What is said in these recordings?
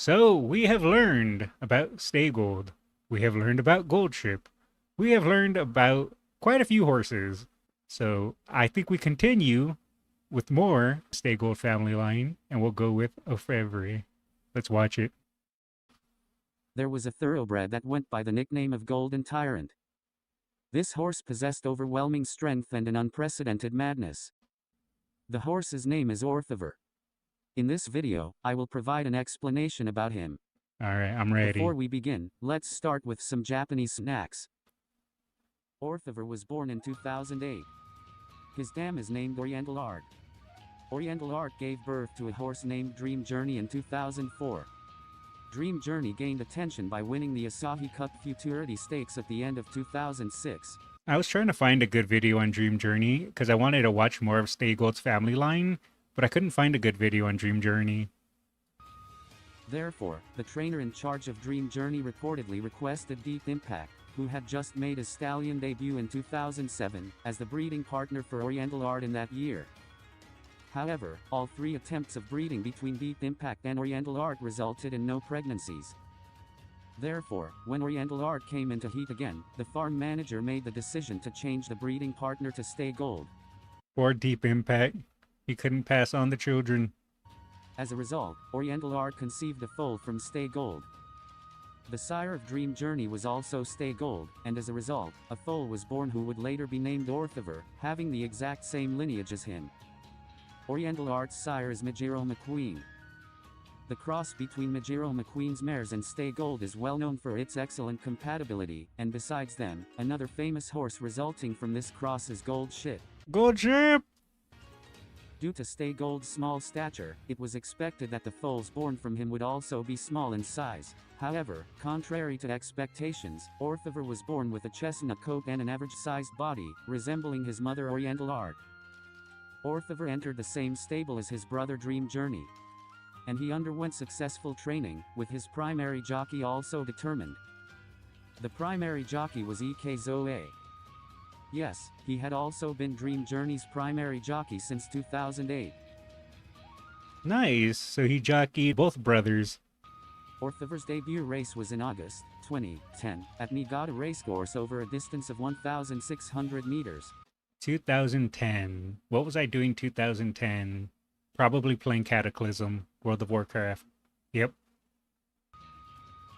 So we have learned about Stay Gold. We have learned about Gold Ship. We have learned about quite a few horses. So I think we continue with more Stay Gold family line, and we'll go with Orfevre. Let's watch it. There was a thoroughbred that went by the nickname of Golden Tyrant. This horse possessed overwhelming strength and an unprecedented madness. The horse's name is Orfevre. In this video, I will provide an explanation about him. Alright, I'm ready. Before we begin, let's start with some Japanese snacks. Orfevre was born in 2008. His dam is named Oriental Art. Oriental Art gave birth to a horse named Dream Journey in 2004. Dream Journey gained attention by winning the Asahi Cup Futurity Stakes at the end of 2006. I was trying to find a good video on Dream Journey because I wanted to watch more of Stay Gold's family line, but I couldn't find a good video on Dream Journey. Therefore, the trainer in charge of Dream Journey reportedly requested Deep Impact, who had just made his stallion debut in 2007, as the breeding partner for Oriental Art in that year. However, all three attempts of breeding between Deep Impact and Oriental Art resulted in no pregnancies. Therefore, when Oriental Art came into heat again, the farm manager made the decision to change the breeding partner to Stay Gold. Or Deep Impact. He couldn't pass on the children. As a result, Oriental Art conceived a foal from Stay Gold. The sire of Dream Journey was also Stay Gold, and as a result, a foal was born who would later be named Orfevre, having the exact same lineage as him. Oriental Art's sire is Majiro McQueen. The cross between Majiro McQueen's mares and Stay Gold is well known for its excellent compatibility, and besides them, another famous horse resulting from this cross is Gold Ship. Gold Ship! Due to Stay Gold's small stature, it was expected that the foals born from him would also be small in size. However, contrary to expectations, Orfevre was born with a chestnut coat and an average-sized body, resembling his mother Oriental Art. Orfevre entered the same stable as his brother Dream Journey, and he underwent successful training, with his primary jockey also determined. The primary jockey was Ek Zoe. Yes, he had also been Dream Journey's primary jockey since 2008. Nice, so he jockeyed both brothers. Orfevre's debut race was in August 2010 at Niigata Racecourse over a distance of 1,600 meters. 2010. What was I doing 2010? Probably playing Cataclysm, World of Warcraft. Yep.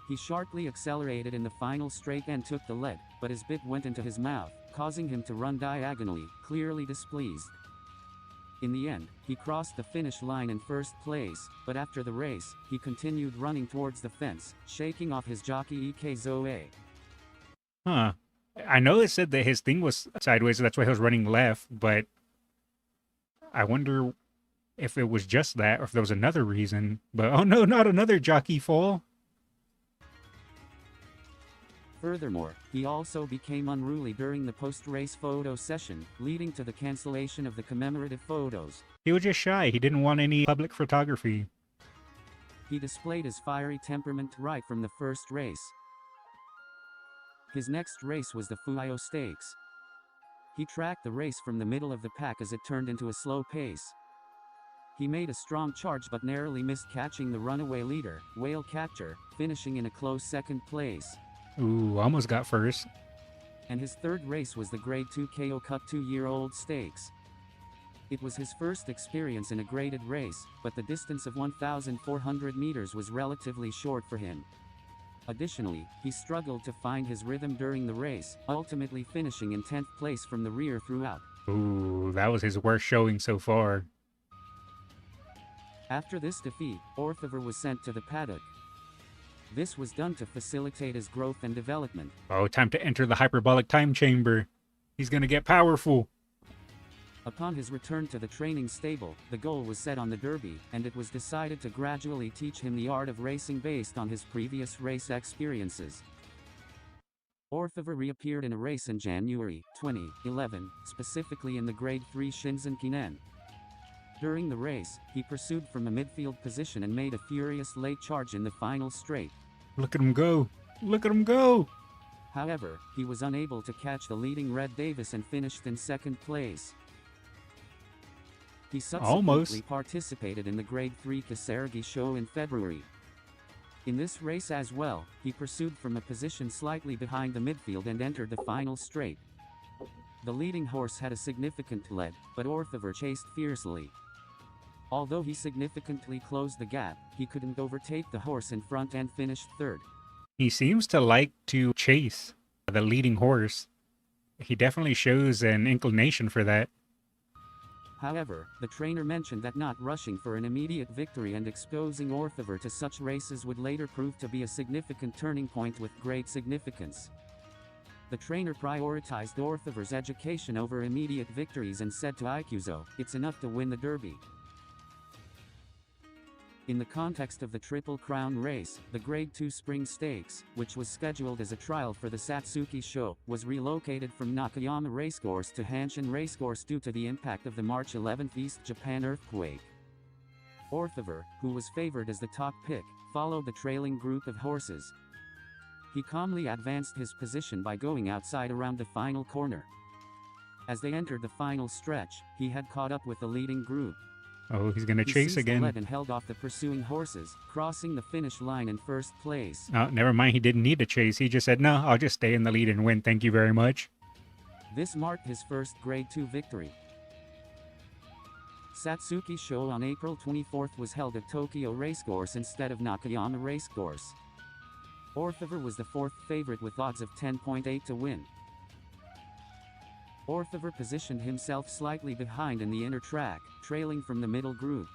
He sharply accelerated in the final straight and took the lead, but his bit went into his mouth, causing him to run diagonally, clearly displeased. In the end, he crossed the finish line in first place, but after the race, he continued running towards the fence, shaking off his jockey Ek Zoe. Huh. I know it said that his thing was sideways, so that's why he was running left, but I wonder if it was just that or if there was another reason. But oh no, not another jockey fall. Furthermore, he also became unruly during the post-race photo session, leading to the cancellation of the commemorative photos. He was just shy. He didn't want any public photography. He displayed his fiery temperament right from the first race. His next race was the Fuio Stakes. He tracked the race from the middle of the pack as it turned into a slow pace. He made a strong charge but narrowly missed catching the runaway leader, Whale Catcher, finishing in a close second place. Ooh, almost got first. And his third race was the Grade 2 KO Cup 2-year-old Stakes. It was his first experience in a graded race, but the distance of 1,400 meters was relatively short for him. Additionally, he struggled to find his rhythm during the race, ultimately finishing in 10th place from the rear throughout. Ooh, that was his worst showing so far. After this defeat, Orfevre was sent to the paddock. This was done to facilitate his growth and development. Oh, time to enter the hyperbolic time chamber. He's gonna get powerful. Upon his return to the training stable, the goal was set on the Derby, and it was decided to gradually teach him the art of racing based on his previous race experiences. Orfevre reappeared in a race in January 2011, specifically in the Grade 3 Shinzen Kinen. During the race, he pursued from a midfield position and made a furious late charge in the final straight. Look at him go! Look at him go! However, he was unable to catch the leading Red Davis and finished in second place. He subsequently participated in the Grade 3 Kasaragi show in February. In this race as well, he pursued from a position slightly behind the midfield and entered the final straight. The leading horse had a significant lead, but Orfevre chased fiercely. Although he significantly closed the gap, he couldn't overtake the horse in front and finished third. He seems to like to chase the leading horse. He definitely shows an inclination for that. However, the trainer mentioned that not rushing for an immediate victory and exposing Orfevre to such races would later prove to be a significant turning point with great significance. The trainer prioritized Orfevre's education over immediate victories and said to Ikuzo, "It's enough to win the Derby." In the context of the Triple Crown race, the Grade 2 Spring Stakes, which was scheduled as a trial for the Satsuki Show, was relocated from Nakayama Racecourse to Hanshin Racecourse due to the impact of the March 11th East Japan earthquake. Orfevre, who was favored as the top pick, followed the trailing group of horses. He calmly advanced his position by going outside around the final corner. As they entered the final stretch, he had caught up with the leading group. Oh, he's gonna He chase seized the again. lead and held off the pursuing horses, crossing the finish line in first place. Oh, never mind. He didn't need to chase. He just said, no, I'll just stay in the lead and win. Thank you very much. This marked his first Grade 2 victory. Satsuki Show on April 24th was held at Tokyo Racecourse instead of Nakayama Racecourse. Orfevre was the fourth favorite with odds of 10.8 to win. Orfevre positioned himself slightly behind in the inner track, trailing from the middle group.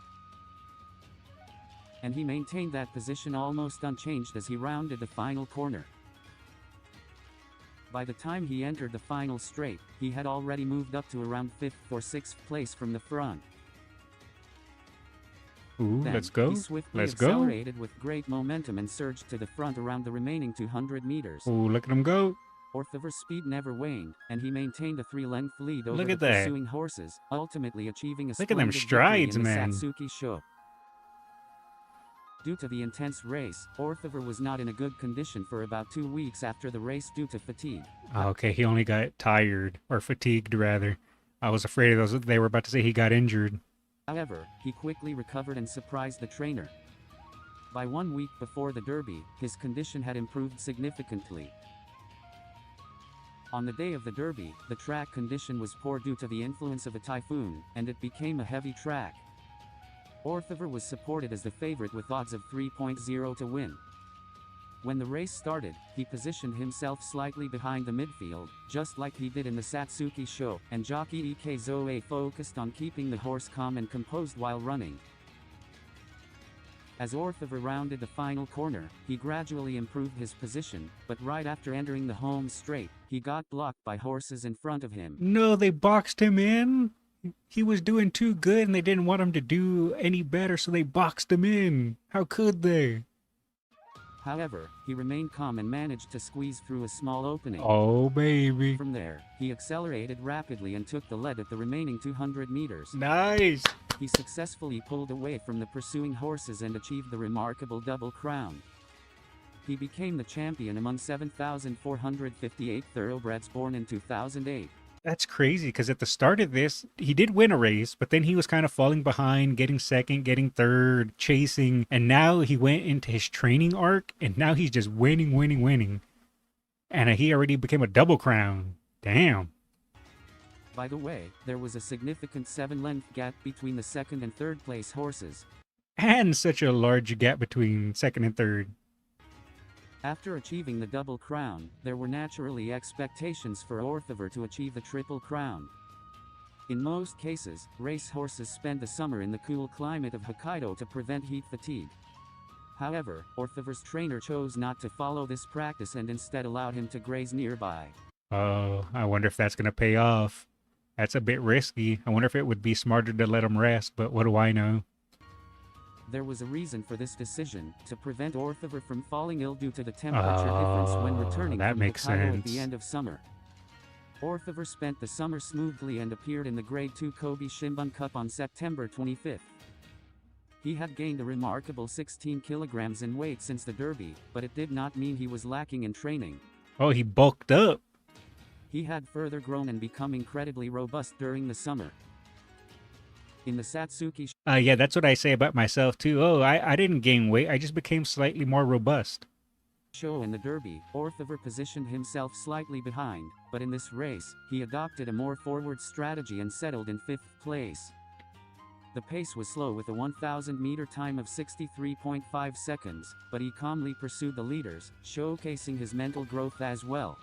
And he maintained that position almost unchanged as he rounded the final corner. By the time he entered the final straight, he had already moved up to around 5th or 6th place from the front. Ooh, Then, let's go. he swiftly Let's go. accelerated with great momentum and surged to the front around the remaining 200 meters. Ooh, look at him go. Orfevre's speed never waned, and he maintained a 3-length lead over Look the at that. pursuing horses, ultimately achieving a Look at them splendid strides, victory in man. the Satsuki Show. Due to the intense race, Orfevre was not in a good condition for about 2 weeks after the race due to fatigue. Okay, he only got tired, or fatigued rather. I was afraid of those. They were about to say he got injured. However, he quickly recovered and surprised the trainer. By 1 week before the Derby, his condition had improved significantly. On the day of the Derby, the track condition was poor due to the influence of a typhoon, and it became a heavy track. Orfevre was supported as the favorite with odds of 3.0 to win. When the race started, he positioned himself slightly behind the midfield, just like he did in the Satsuki Show, and jockey Ek Zoe focused on keeping the horse calm and composed while running. As Orfevre rounded the final corner, he gradually improved his position, but right after entering the home straight, he got blocked by horses in front of him. No, they boxed him in. He was doing too good and they didn't want him to do any better, so they boxed him in. How could they? However, he remained calm and managed to squeeze through a small opening. Oh, baby. From there, he accelerated rapidly and took the lead at the remaining 200 meters. Nice. He successfully pulled away from the pursuing horses and achieved the remarkable double crown. He became the champion among 7,458 thoroughbreds born in 2008. That's crazy, because at the start of this, he did win a race, but then he was kind of falling behind, getting second, getting third, chasing, and now he went into his training arc, and now he's just winning, winning, winning. And he already became a double crown. Damn. By the way, there was a significant 7-length gap between the second and third place horses. And such a large gap between second and third. After achieving the double crown, there were naturally expectations for Orfevre to achieve the triple crown. In most cases, race horses spend the summer in the cool climate of Hokkaido to prevent heat fatigue. However, Orfevre's trainer chose not to follow this practice and instead allowed him to graze nearby. Oh, I wonder if that's going to pay off. That's a bit risky. I wonder if it would be smarter to let him rest, but what do I know? There was a reason for this decision, to prevent Orfevre from falling ill due to the temperature difference when returning that from makes Hokkaido at sense. the end of summer. Orfevre spent the summer smoothly and appeared in the Grade 2 Kobe Shimbun Cup on September 25th. He had gained a remarkable 16 kilograms in weight since the Derby, but it did not mean he was lacking in training. Oh, he bulked up. He had further grown and become incredibly robust during the summer. In the Satsuki Yeah, that's what I say about myself too. Oh, I didn't gain weight. I just became slightly more robust. show in the Derby, Orfevre positioned himself slightly behind, but in this race, he adopted a more forward strategy and settled in 5th place. The pace was slow with a 1,000-meter time of 63.5 seconds, but he calmly pursued the leaders, showcasing his mental growth as well.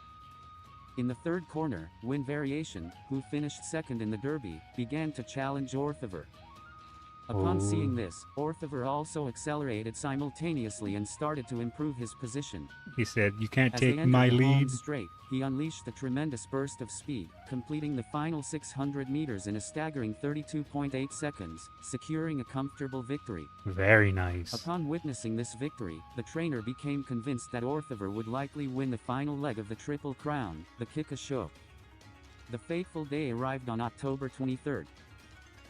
In the third corner, Win Variation, who finished second in the Derby, began to challenge Orfevre. Upon seeing this, Orfevre also accelerated simultaneously and started to improve his position. He said, "You can't As take they entered my the home lead." straight, he unleashed a tremendous burst of speed, completing the final 600 meters in a staggering 32.8 seconds, securing a comfortable victory. Very nice. Upon witnessing this victory, the trainer became convinced that Orfevre would likely win the final leg of the Triple Crown, the Kikasho. The fateful day arrived on October 23rd.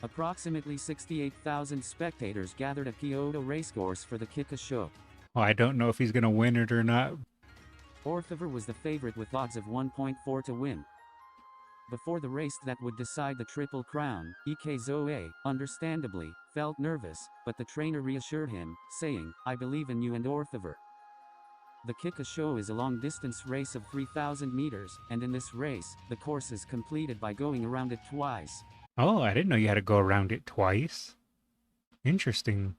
Approximately 68,000 spectators gathered at Kyoto Racecourse for the Kikasho. Oh, I don't know if he's gonna win it or not. Orfevre was the favorite with odds of 1.4 to win. Before the race that would decide the Triple Crown, Ike Zoe, understandably, felt nervous, but the trainer reassured him, saying, "I believe in you and Orfevre." The Kikasho is a long-distance race of 3,000 meters, and in this race, the course is completed by going around it twice. Oh, I didn't know you had to go around it twice. Interesting.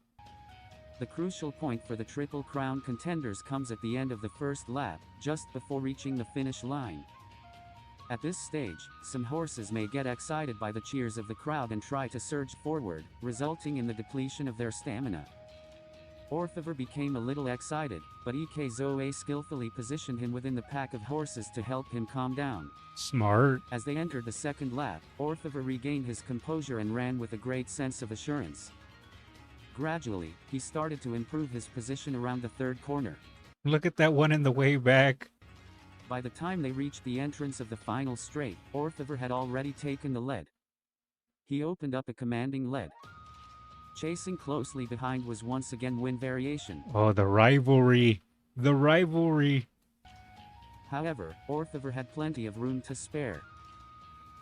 The crucial point for the Triple Crown contenders comes at the end of the first lap, just before reaching the finish line. At this stage, some horses may get excited by the cheers of the crowd and try to surge forward, resulting in the depletion of their stamina. Orfevre became a little excited, but Ike Zoe skillfully positioned him within the pack of horses to help him calm down. Smart. As they entered the second lap, Orfevre regained his composure and ran with a great sense of assurance. Gradually, he started to improve his position around the third corner. Look at that one in the way back. By the time they reached the entrance of the final straight, Orfevre had already taken the lead. He opened up a commanding lead. Chasing closely behind was once again Win Variation. Oh, the rivalry. The rivalry. However, Orfevre had plenty of room to spare.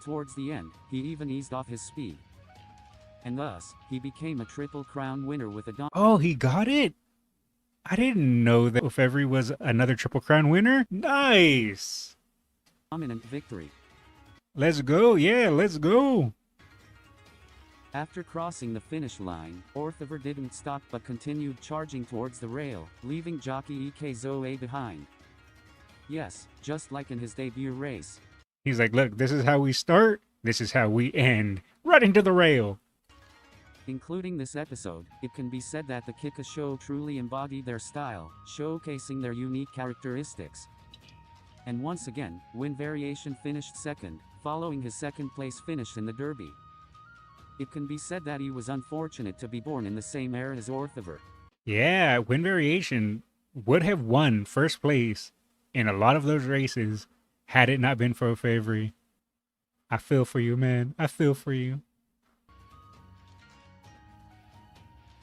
Towards the end, he even eased off his speed. And thus, he became a Triple Crown winner with a Oh, he got it? I didn't know that Orfevre was another Triple Crown winner. Nice. dominant victory. Let's go. Yeah, let's go. After crossing the finish line, Orfevre didn't stop but continued charging towards the rail, leaving jockey Ike Zoe behind. Yes, just like in his debut race. He's like, look, this is how we start. This is how we end. Right into the rail. Including this episode, it can be said that the Kikasho truly embodied their style, showcasing their unique characteristics. And once again, Win Variation finished second, following his second-place finish in the Derby. It can be said that he was unfortunate to be born in the same era as Orfevre. Yeah, Win Variation would have won first place in a lot of those races had it not been for Orfevre. I feel for you, man. I feel for you.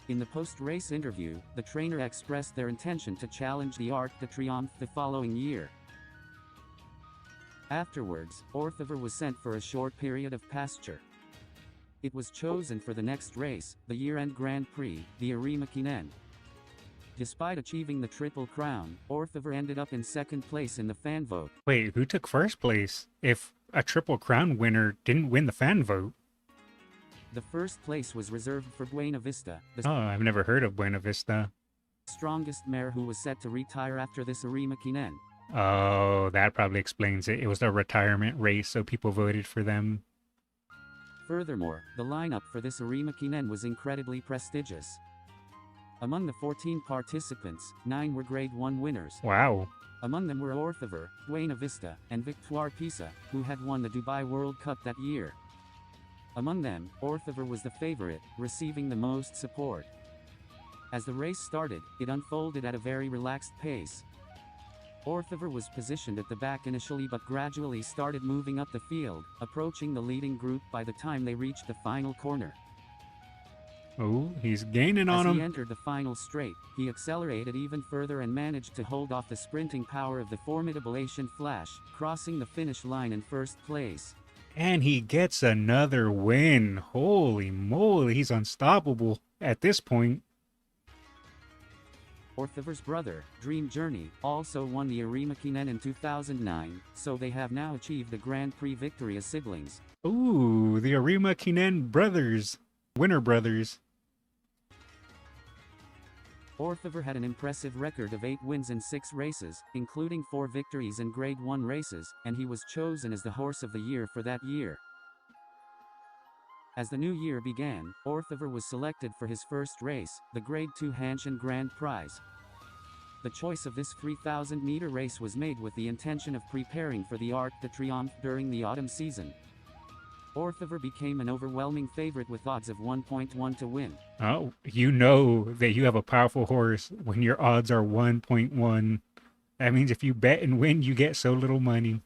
In the post-race interview, the trainer expressed their intention to challenge the Arc de Triomphe the following year. Afterwards, Orfevre was sent for a short period of pasture. It was chosen for the next race, the year-end Grand Prix, the Arima Kinen. Despite achieving the Triple Crown, Orfevre ended up in second place in the fan vote. Wait, who took first place if a Triple Crown winner didn't win the fan vote? The first place was reserved for Buena Vista, the Oh, I've never heard of Buena Vista. strongest mare who was set to retire after this Arima Kinen. Oh, that probably explains it. It was a retirement race, so people voted for them. Furthermore, the lineup for this Arima Kinen was incredibly prestigious. Among the 14 participants, 9 were Grade 1 winners. Wow. Among them were Orfevre, Buena Vista, and Victoire Pisa, who had won the Dubai World Cup that year. Among them, Orfevre was the favorite, receiving the most support. As the race started, it unfolded at a very relaxed pace. Orfevre was positioned at the back initially but gradually started moving up the field, approaching the leading group by the time they reached the final corner. Oh, he's gaining on As he him. entered the final straight, he accelerated even further and managed to hold off the sprinting power of the formidable Asian Flash, crossing the finish line in first place. And he gets another win. Holy moly, he's unstoppable at this point. Orfevre's brother, Dream Journey, also won the Arima Kinen in 2009, so they have now achieved the Grand Prix victory as siblings. Ooh, the Arima Kinen brothers. Winner brothers. Orfevre had an impressive record of 8 wins in 6 races, including 4 victories in Grade 1 races, and he was chosen as the Horse of the Year for that year. As the new year began, Orfevre was selected for his first race, the Grade 2 Hanshin Grand Prix. The choice of this 3,000-meter race was made with the intention of preparing for the Arc de Triomphe during the autumn season. Orfevre became an overwhelming favorite with odds of 1.1 to win. Oh, you know that you have a powerful horse when your odds are 1.1. That means if you bet and win, you get so little money.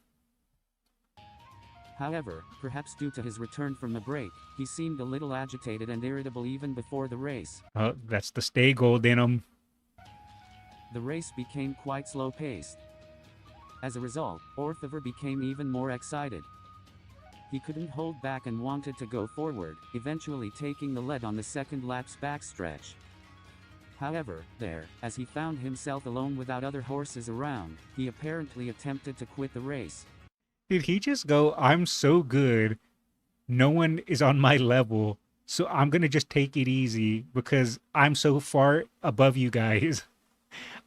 However, perhaps due to his return from the break, he seemed a little agitated and irritable even before the race. Oh, that's the stay gold in him. The race became quite slow-paced. As a result, Orfevre became even more excited. He couldn't hold back and wanted to go forward, eventually taking the lead on the second lap's backstretch. However, as he found himself alone without other horses around, he apparently attempted to quit the race. Did he just go, I'm so good, no one is on my level, so I'm going to just take it easy because I'm so far above you guys.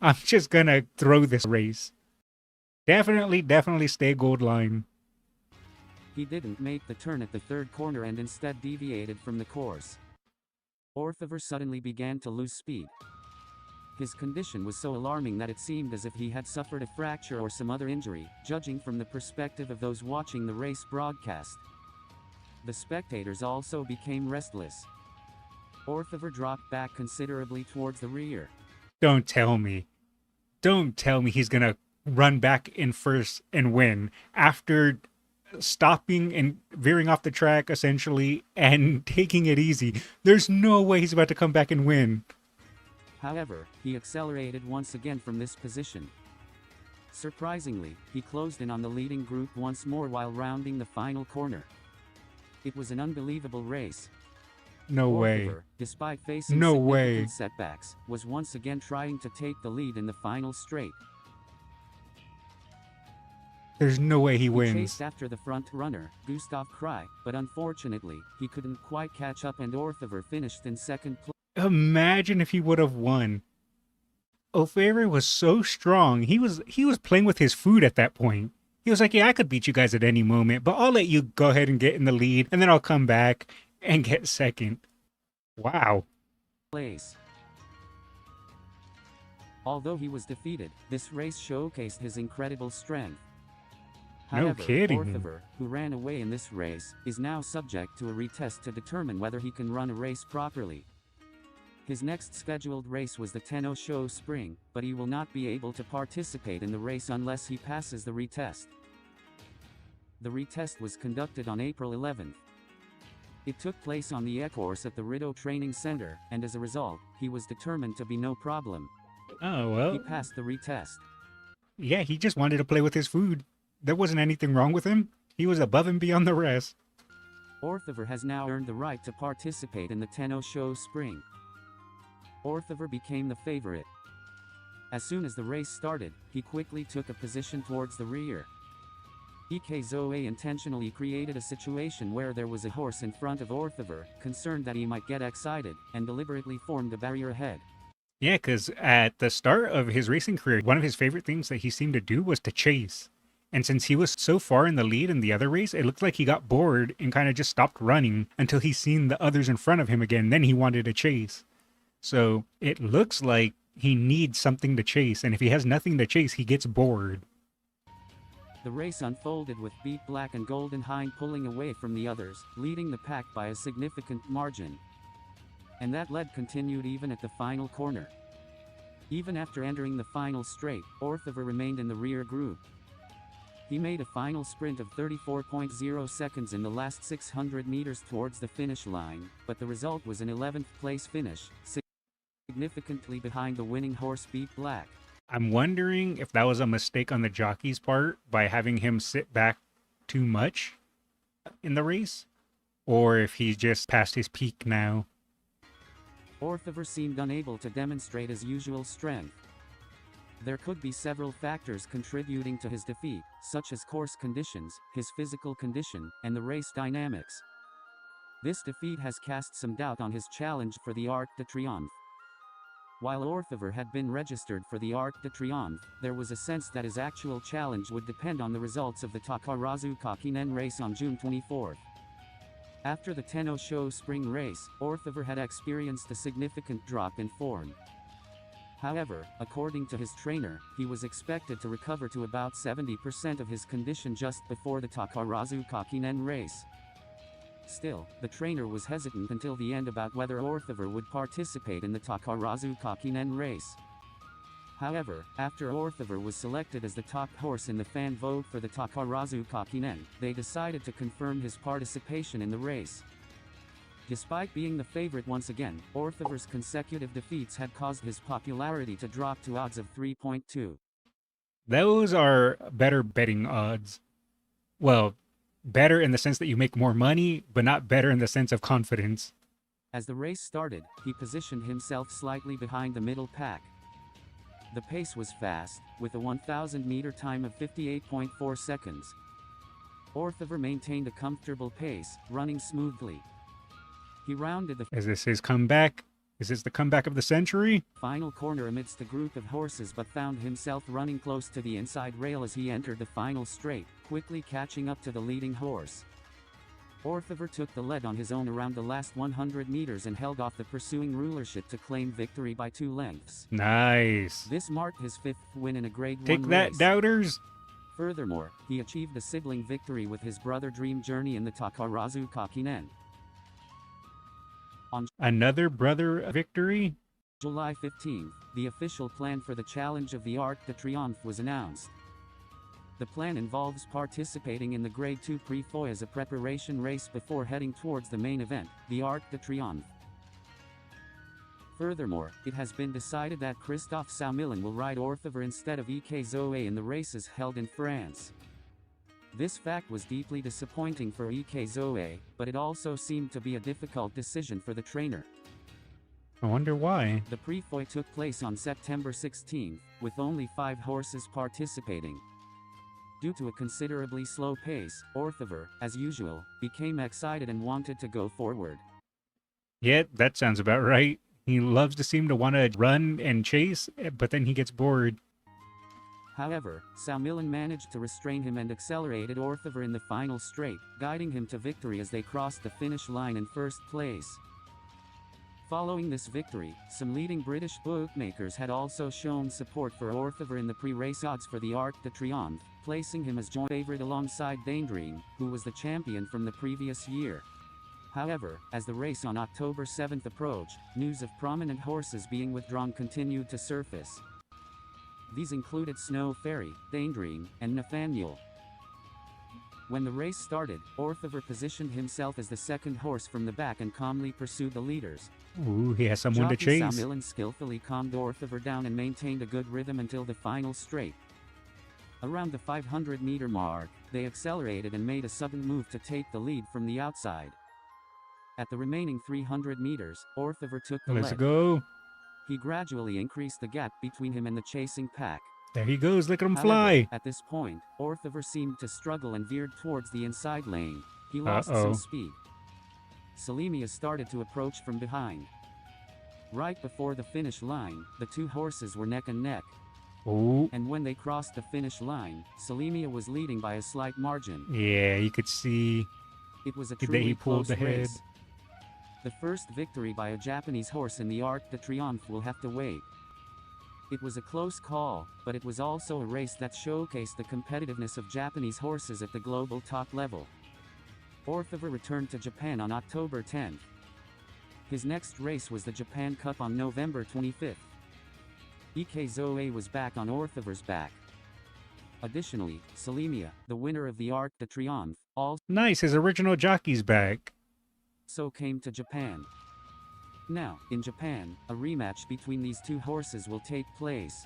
I'm just going to throw this race. Definitely stay gold line. He didn't make the turn at the third corner and instead deviated from the course. Orfevre suddenly began to lose speed. His condition was so alarming that it seemed as if he had suffered a fracture or some other injury, judging from the perspective of those watching the race broadcast. The spectators also became restless. Orfevre dropped back considerably towards the rear. Don't tell me he's going to run back in first and win after stopping and veering off the track essentially and taking it easy. There's no way he's about to come back and win. However, he accelerated once again from this position. Surprisingly, he closed in on the leading group once more while rounding the final corner. It was an unbelievable race. No way. Orfevre, despite facing No significant way. setbacks, was once again trying to take the lead in the final straight. There's no way he He wins. chased after the front runner, Gustav Prix, but unfortunately, he couldn't quite catch up and Orfevre finished in second place. Imagine if he would have won. Orfevre was so strong. He was playing with his food at that point. He was like, yeah, I could beat you guys at any moment, but I'll let you go ahead and get in the lead, and then I'll come back and get second. Wow. Although he was defeated, this race showcased his incredible strength. No However, kidding. Orfevre, who ran away in this race, is now subject to a retest to determine whether he can run a race properly. His next scheduled race was the Tenno Show Spring, but he will not be able to participate in the race unless he passes the retest. The retest was conducted on April 11th. It took place on the E-course at the Rideau Training Center, and as a result, he was determined to be no problem. Oh, well. He passed the retest. Yeah, he just wanted to play with his food. There wasn't anything wrong with him. He was above and beyond the rest. Orfevre has now earned the right to participate in the Tenno Show Spring. Orfevre became the favorite. As soon as the race started, he quickly took a position towards the rear. EK Zoe intentionally created a situation where there was a horse in front of Orfevre, concerned that he might get excited, and deliberately formed a barrier ahead. Yeah, because at the start of his racing career, one of his favorite things that he seemed to do was to chase. And since he was so far in the lead in the other race, it looked like he got bored and kind of just stopped running until he seen the others in front of him again. Then he wanted to chase. So it looks like he needs something to chase. And if he has nothing to chase, he gets bored. The race unfolded with Beat Black and Golden Hind pulling away from the others, leading the pack by a significant margin. And that lead continued even at the final corner. Even after entering the final straight, Orfevre remained in the rear group. He made a final sprint of 34.0 seconds in the last 600 meters towards the finish line, but the result was an 11th place finish, significantly behind the winning horse Beat Black. I'm wondering if that was a mistake on the jockey's part by having him sit back too much. in the race, or if he's just past his peak now. Orfevre seemed unable to demonstrate his usual strength. There could be several factors contributing to his defeat, such as course conditions, his physical condition, and the race dynamics. This defeat has cast some doubt on his challenge for the Arc de Triomphe. While Orfevre had been registered for the Arc de Triomphe, there was a sense that his actual challenge would depend on the results of the Takarazuka Kinen race on June 24. After the Tenno Show spring race, Orfevre had experienced a significant drop in form. However, according to his trainer, he was expected to recover to about 70% of his condition just before the Takarazuka Kinen race. Still, the trainer was hesitant until the end about whether Orfevre would participate in the Takarazuka Kinen race. However, after Orfevre was selected as the top horse in the fan vote for the Takarazuka Kinen, they decided to confirm his participation in the race. Despite being the favorite once again, Orfevre's consecutive defeats had caused his popularity to drop to odds of 3.2. Those are better betting odds. Well, better in the sense that you make more money, but not better in the sense of confidence. As the race started, he positioned himself slightly behind the middle pack. The pace was fast, with a 1,000-meter time of 58.4 seconds. Orfevre maintained a comfortable pace, running smoothly. He rounded the Is this his comeback? Is this the comeback of the century? final corner amidst a group of horses but found himself running close to the inside rail as he entered the final straight, quickly catching up to the leading horse. Orfevre took the lead on his own around the last 100 meters and held off the pursuing rulership to claim victory by 2 lengths. Nice. This marked his 5th win in a Grade 1 Take that, race. doubters. Furthermore, he achieved a sibling victory with his brother Dream Journey in the Takarazuka Kinen. On Another brother victory? July 15, the official plan for the challenge of the Arc de Triomphe was announced. The plan involves participating in the Grade 2 Prix as a preparation race before heading towards the main event, the Arc de Triomphe. Furthermore, it has been decided that Christophe Saumillon will ride Orfevre instead of EK Zoe in the races held in France. This fact was deeply disappointing for EK Zoe, but it also seemed to be a difficult decision for the trainer. I wonder why. The Prix took place on September 16, with only 5 horses participating. Due to a considerably slow pace, Orfevre, as usual, became excited and wanted to go forward. Yeah, that sounds about right. He loves to seem to want to run and chase, but then he gets bored. However, Saumillon managed to restrain him and accelerated Orfevre in the final straight, guiding him to victory as they crossed the finish line in first place. Following this victory, some leading British bookmakers had also shown support for Orfevre in the pre-race odds for the Arc de Triomphe, placing him as joint favorite alongside Daydream, who was the champion from the previous year. However, as the race on October 7 approached, news of prominent horses being withdrawn continued to surface. These included Snow Fairy, Daydream, and Nathaniel. When the race started, Orfevre positioned himself as the second horse from the back and calmly pursued the leaders. Ooh, he has someone to Jockey chase. Saumillon skillfully calmed Orfevre down and maintained a good rhythm until the final straight. Around the 500-meter mark, they accelerated and made a sudden move to take the lead from the outside. At the remaining 300 meters, Orfevre took the Let's lead. go. He gradually increased the gap between him and the chasing pack. There he goes. Look at him However, fly. at this point, Orfevre seemed to struggle and veered towards the inside lane. He lost some speed. Salimia started to approach from behind. Right before the finish line, the 2 horses were neck and neck. Ooh. And when they crossed the finish line, Salimia was leading by a slight margin. Yeah, you could see It was a that truly he pulled close the head. race. The first victory by a Japanese horse in the Arc de Triomphe will have to wait. It was a close call, but it was also a race that showcased the competitiveness of Japanese horses at the global top level. Orfevre returned to Japan on October 10. His next race was the Japan Cup on November 25. EK Zoe was back on Orfevre's back. Additionally, Salimia, the winner of the Arc de Triomphe, also Nice, his original jockey's back. came to Japan. Now, in Japan, a rematch between these 2 horses will take place.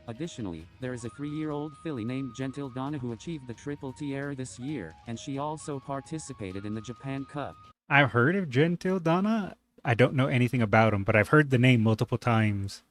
Additionally, there is a 3-year-old filly named Gentil Donna who achieved the Triple Tiara this year, and she also participated in the Japan Cup. I've heard of Gentil Donna. I don't know anything about him, but I've heard the name multiple times.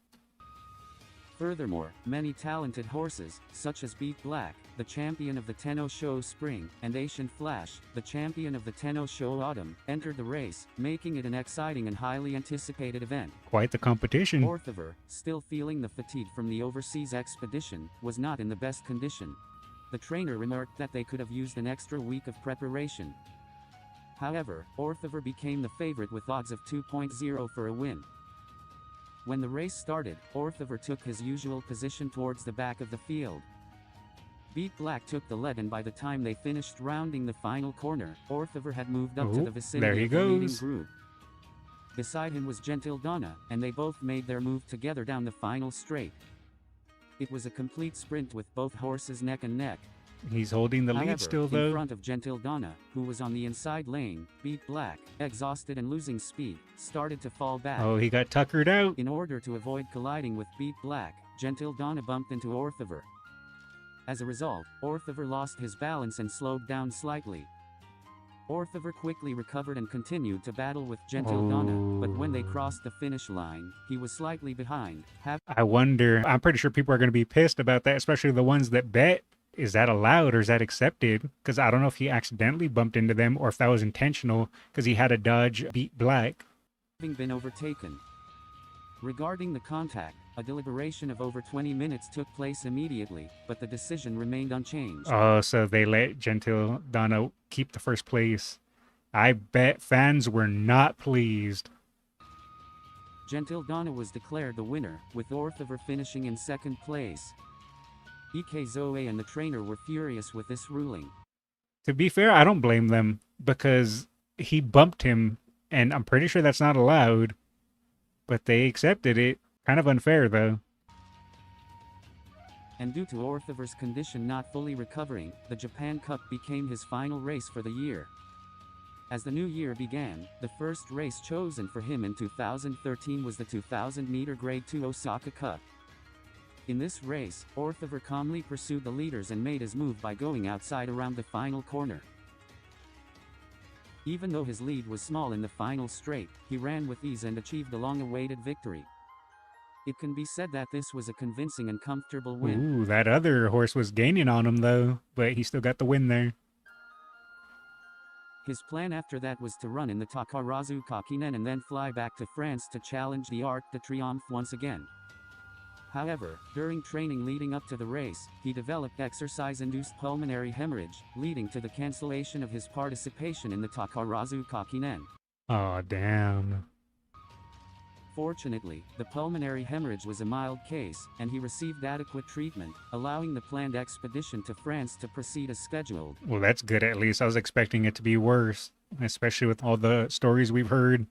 Furthermore, many talented horses, such as Beat Black, the champion of the Tenno Show Spring, and Asian Flash, the champion of the Tenno Show Autumn, entered the race, making it an exciting and highly anticipated event. Quite the competition. Orfevre, still feeling the fatigue from the overseas expedition, was not in the best condition. The trainer remarked that they could have used an extra week of preparation. However, Orfevre became the favorite with odds of 2.0 for a win. When the race started, Orfevre took his usual position towards the back of the field. Beat Black took the lead, and by the time they finished rounding the final corner, Orfevre had moved up to the vicinity of the leading group. Beside him was Gentil Donna, and they both made their move together down the final straight. It was a complete sprint with both horses neck and neck. He's holding the lead still, though. In front of Gentil Donna, who was on the inside lane, Beat Black, exhausted and losing speed, started to fall back. Oh, he got tuckered out. In order to avoid colliding with Beat Black, Gentil Donna bumped into Orfevre. As a result, Orfevre lost his balance and slowed down slightly. Orfevre quickly recovered and continued to battle with Gentil Donna, but when they crossed the finish line, he was slightly behind. I wonder, I'm pretty sure people are going to be pissed about that, especially the ones that bet. Is that allowed or is that accepted? Because I don't know if he accidentally bumped into them or if that was intentional because he had to dodge Beat Black. Having been overtaken. Regarding the contact, a deliberation of over 20 minutes took place immediately, but the decision remained unchanged. Oh, so they let Gentil Donna keep the first place. I bet fans were not pleased. Gentil Donna was declared the winner, with Orfevre finishing in second place. EK Zoe and the trainer were furious with this ruling. To be fair, I don't blame them because he bumped him, and I'm pretty sure that's not allowed. But they accepted it. Kind of unfair, though. And due to Orfevre's condition not fully recovering, the Japan Cup became his final race for the year. As the new year began, the first race chosen for him in 2013 was the 2000-meter Grade 2 Osaka Cup. In this race, Orfevre calmly pursued the leaders and made his move by going outside around the final corner. Even though his lead was small in the final straight, he ran with ease and achieved the long-awaited victory. It can be said that this was a convincing and comfortable win. Ooh, that other horse was gaining on him, though, but he still got the win there. His plan after that was to run in the Takarazuka Kinen and then fly back to France to challenge the Arc de Triomphe once again. However, during training leading up to the race, he developed exercise-induced pulmonary hemorrhage, leading to the cancellation of his participation in the Takarazuka Kinen. Aw, damn. Fortunately, the pulmonary hemorrhage was a mild case, and he received adequate treatment, allowing the planned expedition to France to proceed as scheduled. Well, that's good at least. I was expecting it to be worse, especially with all the stories we've heard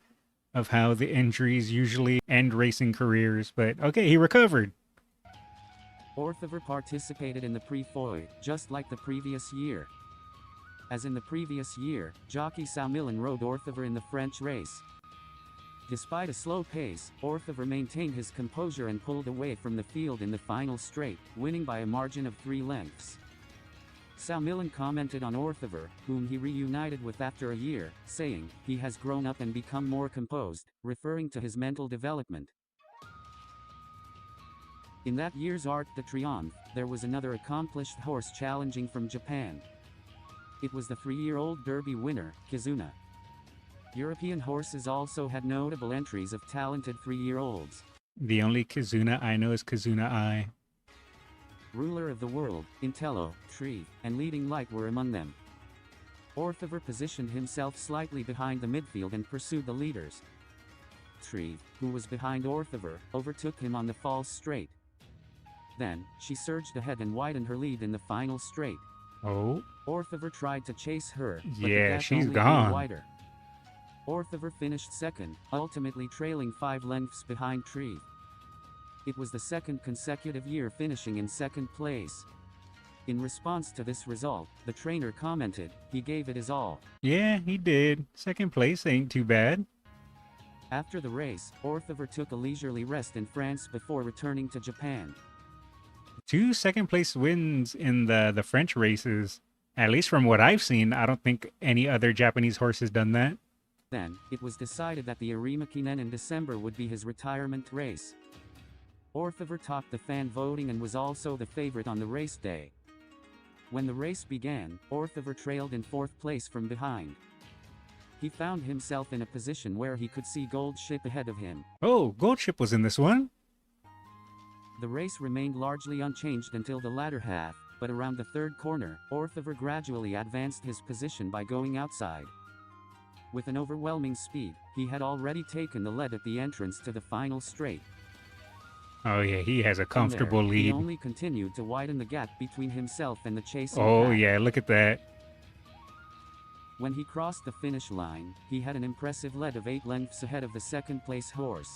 of how the injuries usually end racing careers. But okay, he recovered. Orfevre participated in the Prix, just like the previous year. As in the previous year, jockey Saumillon rode Orfevre in the French race. Despite a slow pace, Orfevre maintained his composure and pulled away from the field in the final straight, winning by a margin of 3 lengths. Saumillon commented on Orfevre, whom he reunited with after a year, saying, "He has grown up and become more composed," referring to his mental development. In that year's Arc de Triomphe, there was another accomplished horse challenging from Japan. It was the 3-year-old Derby winner, Kizuna. European horses also had notable entries of talented 3-year-olds. The only Kizuna I know is Kizuna I. Ruler of the World, Intello, Triomphe, and Leading Light were among them. Orfevre positioned himself slightly behind the midfield and pursued the leaders. Triomphe, who was behind Orfevre, overtook him on the false straight. Then, she surged ahead and widened her lead in the final straight. Oh? Orfevre tried to chase her, but Yeah, the gap she's only gone. grew wider. Orfevre finished second, ultimately trailing 5 lengths behind Triomphe. It was the second consecutive year finishing in second place. In response to this result, the trainer commented, "He gave it his all." Yeah, he did. Second place ain't too bad. After the race, Orfevre took a leisurely rest in France before returning to Japan. 2 second place wins in the French races. At least from what I've seen, I don't think any other Japanese horse has done that. Then, it was decided that the Arima Kinen in December would be his retirement race. Orfevre topped the fan voting and was also the favorite on the race day. When the race began, Orfevre trailed in 4th place from behind. He found himself in a position where he could see Gold Ship ahead of him. Oh, Gold Ship was in this one? The race remained largely unchanged until the latter half, but around the 3rd corner, Orfevre gradually advanced his position by going outside. With an overwhelming speed, he had already taken the lead at the entrance to the final straight. Oh yeah, he has a comfortable From there, lead. He only continued to widen the gap between himself and the chasing Oh pack. yeah, look at that. When he crossed the finish line, he had an impressive lead of 8 lengths ahead of the 2nd place horse.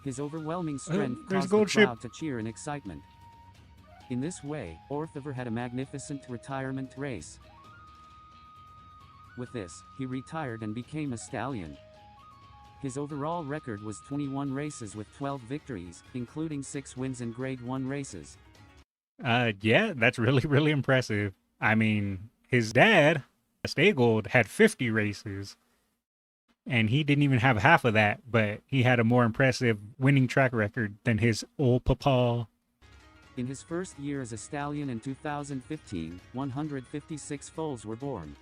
His overwhelming strength there's caused Gold the Ship. crowd to cheer in excitement. In this way, Orfevre had a magnificent retirement race. With this, he retired and became a stallion. His overall record was 21 races with 12 victories, including 6 wins in Grade 1 races. Yeah, that's really impressive. I mean, his dad, Staygold, had 50 races. And he didn't even have half of that, but he had a more impressive winning track record than his old papa. In his first year as a stallion in 2015, 156 foals were born.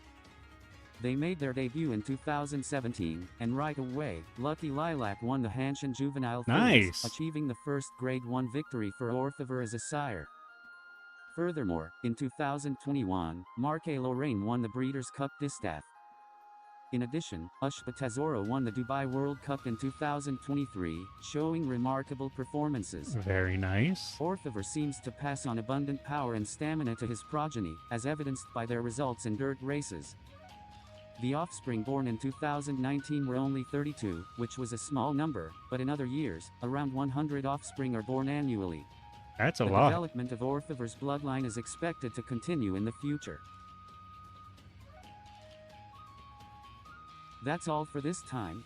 They made their debut in 2017, and right away, Lucky Lilac won the Hanshin Juvenile Fillies, Nice. achieving the first Grade 1 victory for Orfevre as a sire. Furthermore, in 2021, Marque Lorraine won the Breeders' Cup Distaff. In addition, Ushba Tesoro won the Dubai World Cup in 2023, showing remarkable performances. Very nice. Orfevre seems to pass on abundant power and stamina to his progeny, as evidenced by their results in dirt races. The offspring born in 2019 were only 32, which was a small number, but in other years, around 100 offspring are born annually. That's a The lot. development of Orfevre's bloodline is expected to continue in the future. That's all for this time.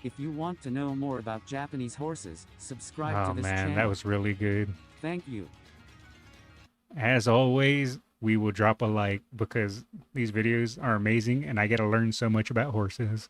If you want to know more about Japanese horses, subscribe Oh to this man, channel. that was really good. Thank you. As always, we will drop a like because these videos are amazing and I get to learn so much about horses.